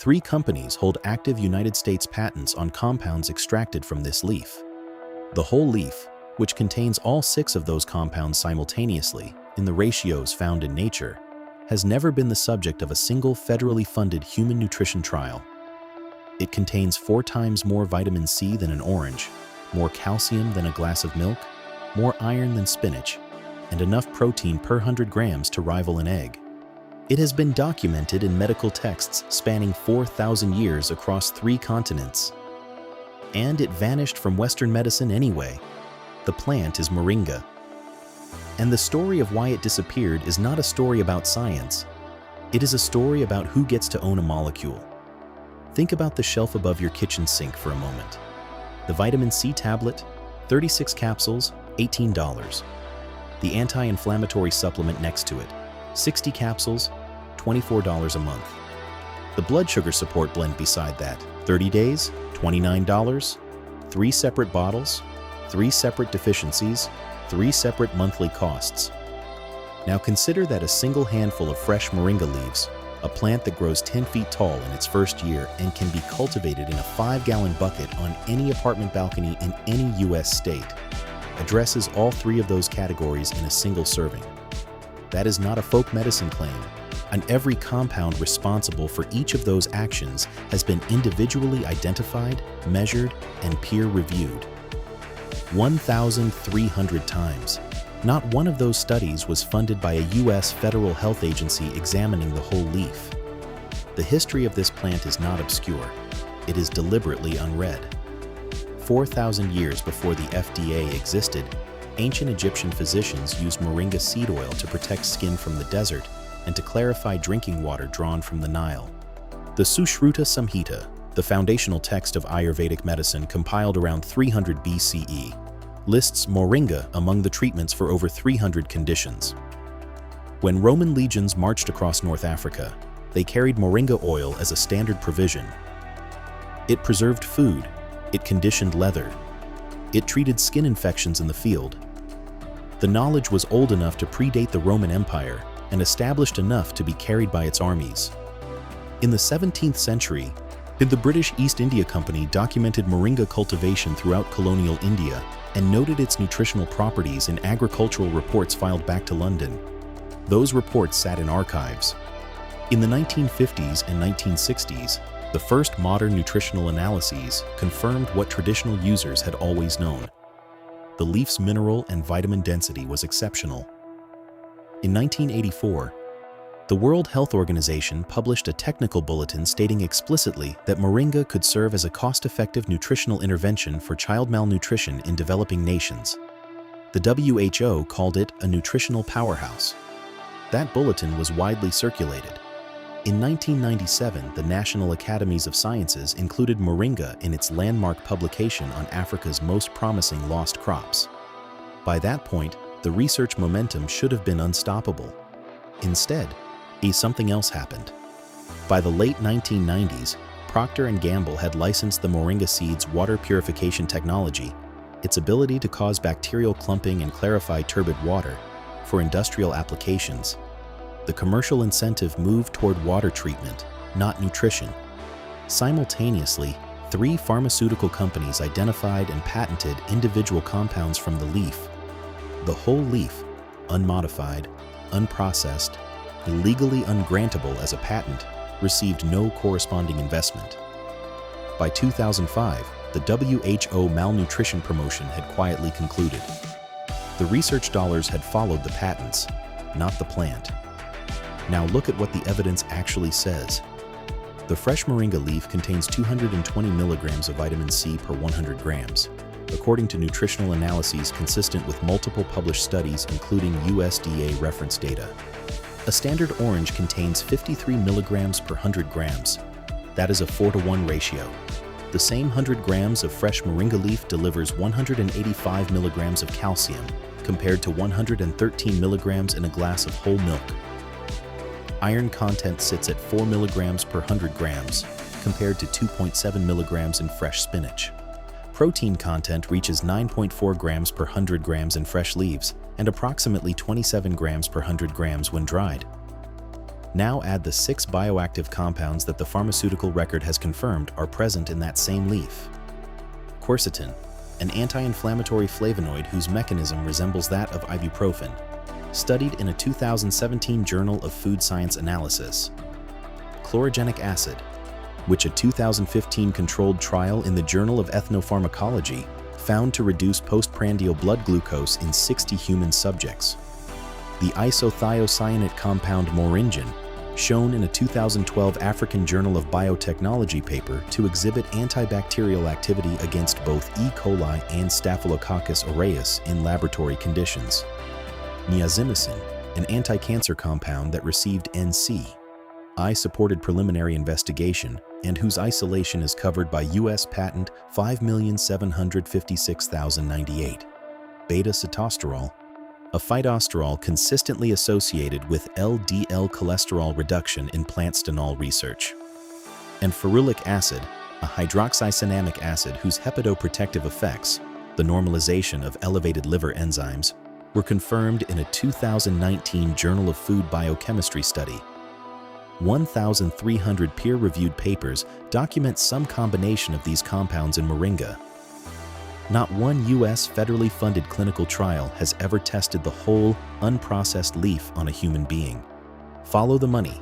3 companies hold active United States patents on compounds extracted from this leaf. The whole leaf, which contains all 6 of those compounds simultaneously in the ratios found in nature, has never been the subject of a single federally funded human nutrition trial. It contains 4 times more vitamin C than an orange, more calcium than a glass of milk, more iron than spinach, and enough protein per 100 grams to rival an egg. It has been documented in medical texts spanning 4,000 years across 3 continents. And it vanished from Western medicine anyway. The plant is moringa. And the story of why it disappeared is not a story about science. It is a story about who gets to own a molecule. Think about the shelf above your kitchen sink for a moment. The vitamin C tablet, 36 capsules, $18. The anti-inflammatory supplement next to it, 60 capsules, $24 a month. The blood sugar support blend beside that, 30 days, $29. 3 separate bottles, 3 separate deficiencies, 3 separate monthly costs. Now consider that a single handful of fresh moringa leaves, a plant that grows 10 feet tall in its first year and can be cultivated in a 5-gallon bucket on any apartment balcony in any US state, addresses all 3 of those categories in a single serving. That is not a folk medicine claim, and every compound responsible for each of those actions has been individually identified, measured, and peer-reviewed. 1,300 times. Not one of those studies was funded by a US federal health agency examining the whole leaf. The history of this plant is not obscure. It is deliberately unread. 4,000 years before the FDA existed, ancient Egyptian physicians used moringa seed oil to protect skin from the desert and to clarify drinking water drawn from the Nile. The Sushruta Samhita, the foundational text of Ayurvedic medicine compiled around 300 BCE, lists moringa among the treatments for over 300 conditions. When Roman legions marched across North Africa, they carried moringa oil as a standard provision. It preserved food, it conditioned leather, it treated skin infections in the field. The knowledge was old enough to predate the Roman Empire and established enough to be carried by its armies. In the 17th century, the British East India Company documented moringa cultivation throughout colonial India and noted its nutritional properties in agricultural reports filed back to London. Those reports sat in archives. In the 1950s and 1960s, the first modern nutritional analyses confirmed what traditional users had always known. The leaf's mineral and vitamin density was exceptional. In 1984, the World Health Organization published a technical bulletin stating explicitly that moringa could serve as a cost-effective nutritional intervention for child malnutrition in developing nations. The WHO called it a nutritional powerhouse. That bulletin was widely circulated. In 1997, the National Academies of Sciences included moringa in its landmark publication on Africa's most promising lost crops. By that point, the research momentum should have been unstoppable. Instead, something else happened. By the late 1990s, Procter & Gamble had licensed the moringa seed's water purification technology, its ability to cause bacterial clumping and clarify turbid water, for industrial applications. The commercial incentive moved toward water treatment, not nutrition. Simultaneously, 3 pharmaceutical companies identified and patented individual compounds from the leaf. The whole leaf, unmodified, unprocessed, illegally ungrantable as a patent, received no corresponding investment. By 2005, the WHO malnutrition promotion had quietly concluded. The research dollars had followed the patents, not the plant. Now look at what the evidence actually says. The fresh moringa leaf contains 220 milligrams of vitamin C per 100 grams, according to nutritional analyses consistent with multiple published studies including USDA reference data. A standard orange contains 53 milligrams per 100 grams. That is a 4-to-1 ratio. The same 100 grams of fresh moringa leaf delivers 185 milligrams of calcium, compared to 113 milligrams in a glass of whole milk. Iron content sits at 4 milligrams per 100 grams, compared to 2.7 milligrams in fresh spinach. Protein content reaches 9.4 grams per 100 grams in fresh leaves and approximately 27 grams per 100 grams when dried. Now add the 6 bioactive compounds that the pharmaceutical record has confirmed are present in that same leaf. Quercetin, an anti-inflammatory flavonoid whose mechanism resembles that of ibuprofen, studied in a 2017 Journal of Food Science Analysis. Chlorogenic acid, which a 2015 controlled trial in the Journal of Ethnopharmacology found to reduce postprandial blood glucose in 60 human subjects. The isothiocyanate compound moringin, shown in a 2012 African Journal of Biotechnology paper to exhibit antibacterial activity against both E. coli and Staphylococcus aureus in laboratory conditions. Niazimicin, an anti-cancer compound that received NC.I. supported preliminary investigation and whose isolation is covered by U.S. Patent 5,756,098. Beta-sitosterol, a phytosterol consistently associated with LDL cholesterol reduction in plant stanol research. And ferulic acid, a hydroxycinamic acid whose hepatoprotective effects, the normalization of elevated liver enzymes, were confirmed in a 2019 Journal of Food Biochemistry study. 1,300 peer-reviewed papers document some combination of these compounds in moringa. Not one U.S. federally funded clinical trial has ever tested the whole, unprocessed leaf on a human being. Follow the money.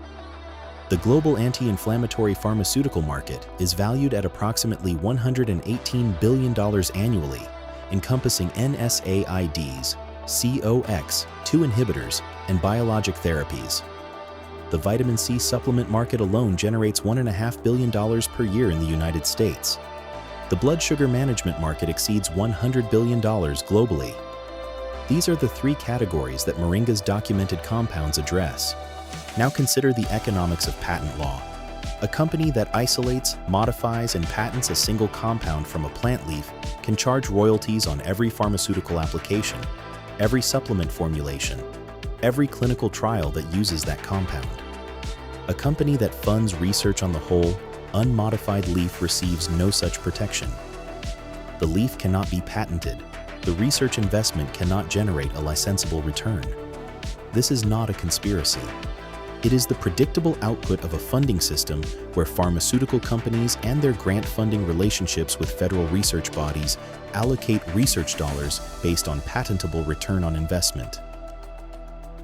The global anti-inflammatory pharmaceutical market is valued at approximately $118 billion annually, encompassing NSAIDs, COX-2 inhibitors, and biologic therapies. The vitamin C supplement market alone generates $1.5 billion per year in the United States. The blood sugar management market exceeds $100 billion globally. These are the 3 categories that moringa's documented compounds address. Now consider the economics of patent law. A company that isolates, modifies, and patents a single compound from a plant leaf can charge royalties on every pharmaceutical application, every supplement formulation, every clinical trial that uses that compound. A company that funds research on the whole, unmodified leaf receives no such protection. The leaf cannot be patented. The research investment cannot generate a licensable return. This is not a conspiracy. It is the predictable output of a funding system where pharmaceutical companies and their grant funding relationships with federal research bodies allocate research dollars based on patentable return on investment.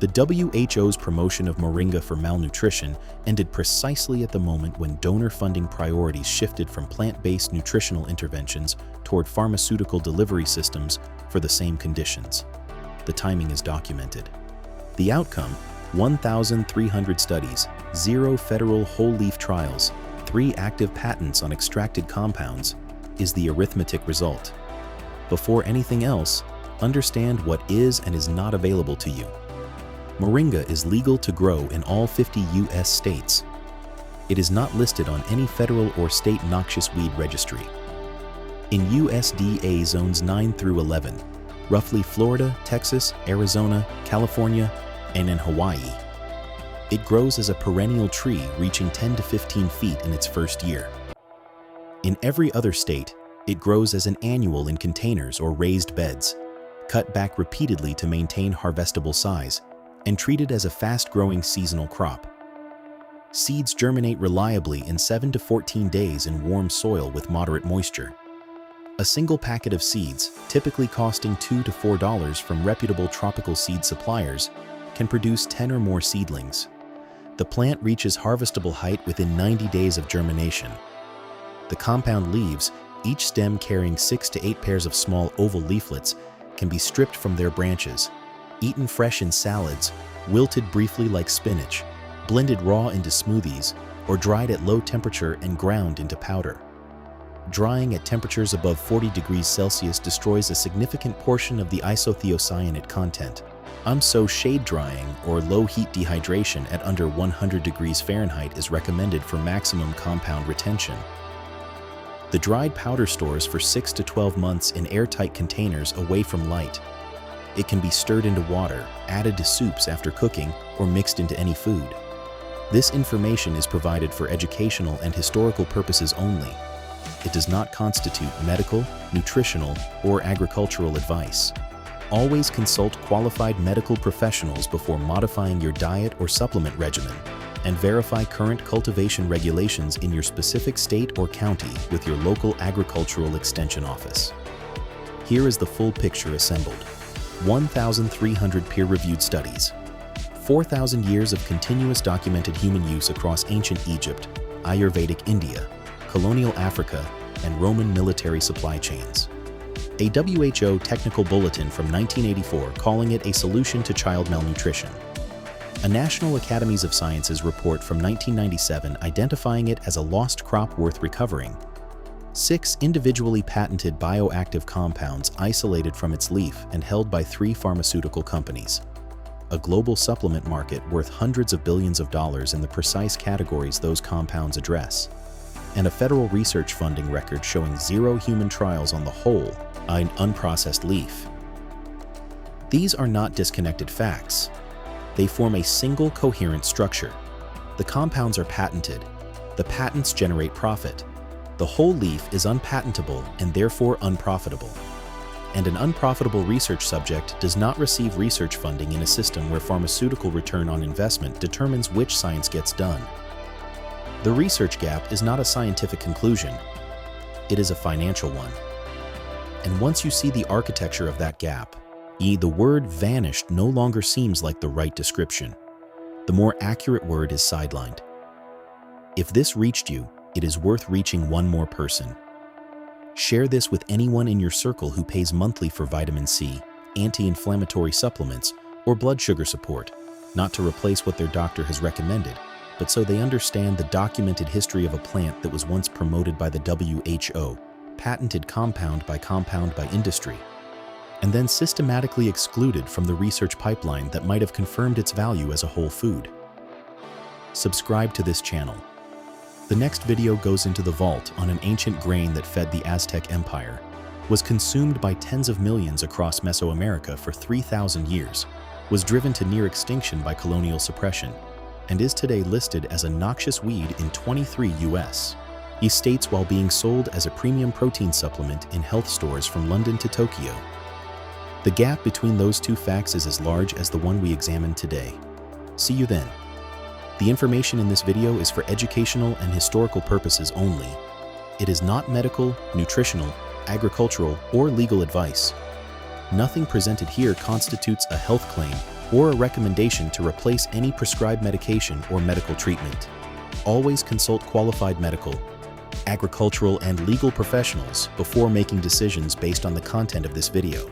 The WHO's promotion of moringa for malnutrition ended precisely at the moment when donor funding priorities shifted from plant-based nutritional interventions toward pharmaceutical delivery systems for the same conditions. The timing is documented. The outcome: 1,300 studies, 0 federal whole-leaf trials, 3 active patents on extracted compounds, is the arithmetic result. Before anything else, understand what is and is not available to you. Moringa is legal to grow in all 50 U.S. states. It is not listed on any federal or state noxious weed registry. In USDA Zones 9 through 11, roughly Florida, Texas, Arizona, California, and in Hawaii, it grows as a perennial tree reaching 10 to 15 feet in its first year. In every other state, it grows as an annual in containers or raised beds, cut back repeatedly to maintain harvestable size, and treated as a fast-growing seasonal crop. Seeds germinate reliably in 7 to 14 days in warm soil with moderate moisture. A single packet of seeds, typically costing $2 to $4 from reputable tropical seed suppliers, can produce 10 or more seedlings. The plant reaches harvestable height within 90 days of germination. The compound leaves, each stem carrying 6 to 8 pairs of small oval leaflets, can be stripped from their branches, eaten fresh in salads, wilted briefly like spinach, blended raw into smoothies, or dried at low temperature and ground into powder. Drying at temperatures above 40 degrees Celsius destroys a significant portion of the isothiocyanate content. So shade drying or low heat dehydration at under 100 degrees Fahrenheit is recommended for maximum compound retention. The dried powder stores for 6 to 12 months in airtight containers away from light. It can be stirred into water, added to soups after cooking, or mixed into any food. This information is provided for educational and historical purposes only. It does not constitute medical, nutritional, or agricultural advice. Always consult qualified medical professionals before modifying your diet or supplement regimen. and verify current cultivation regulations in your specific state or county with your local agricultural extension office. Here is the full picture assembled. 1,300 peer-reviewed studies, 4,000 years of continuous documented human use across ancient Egypt, Ayurvedic India, colonial Africa, and Roman military supply chains. A WHO technical bulletin from 1984 calling it a solution to child malnutrition. A National Academies of Sciences report from 1997 identifying it as a lost crop worth recovering. 6 individually patented bioactive compounds isolated from its leaf and held by 3 pharmaceutical companies. A global supplement market worth hundreds of billions of dollars in the precise categories those compounds address. And a federal research funding record showing 0 human trials on the whole, an unprocessed leaf. These are not disconnected facts. They form a single coherent structure. The compounds are patented. The patents generate profit. The whole leaf is unpatentable and therefore unprofitable. And an unprofitable research subject does not receive research funding in a system where pharmaceutical return on investment determines which science gets done. The research gap is not a scientific conclusion. It is a financial one. And once you see the architecture of that gap, the word vanished no longer seems like the right description. The more accurate word is sidelined. If this reached you, it is worth reaching one more person. Share this with anyone in your circle who pays monthly for vitamin C, anti-inflammatory supplements, or blood sugar support, not to replace what their doctor has recommended, but so they understand the documented history of a plant that was once promoted by the WHO, patented compound by industry, and then systematically excluded from the research pipeline that might have confirmed its value as a whole food. Subscribe to this channel. The next video goes into the vault on an ancient grain that fed the Aztec Empire, was consumed by tens of millions across Mesoamerica for 3,000 years, was driven to near extinction by colonial suppression, and is today listed as a noxious weed in 23 US states while being sold as a premium protein supplement in health stores from London to Tokyo. The gap between those two facts is as large as the one we examined today. See you then. The information in this video is for educational and historical purposes only. It is not medical, nutritional, agricultural, or legal advice. Nothing presented here constitutes a health claim or a recommendation to replace any prescribed medication or medical treatment. Always consult qualified medical, agricultural, and legal professionals before making decisions based on the content of this video.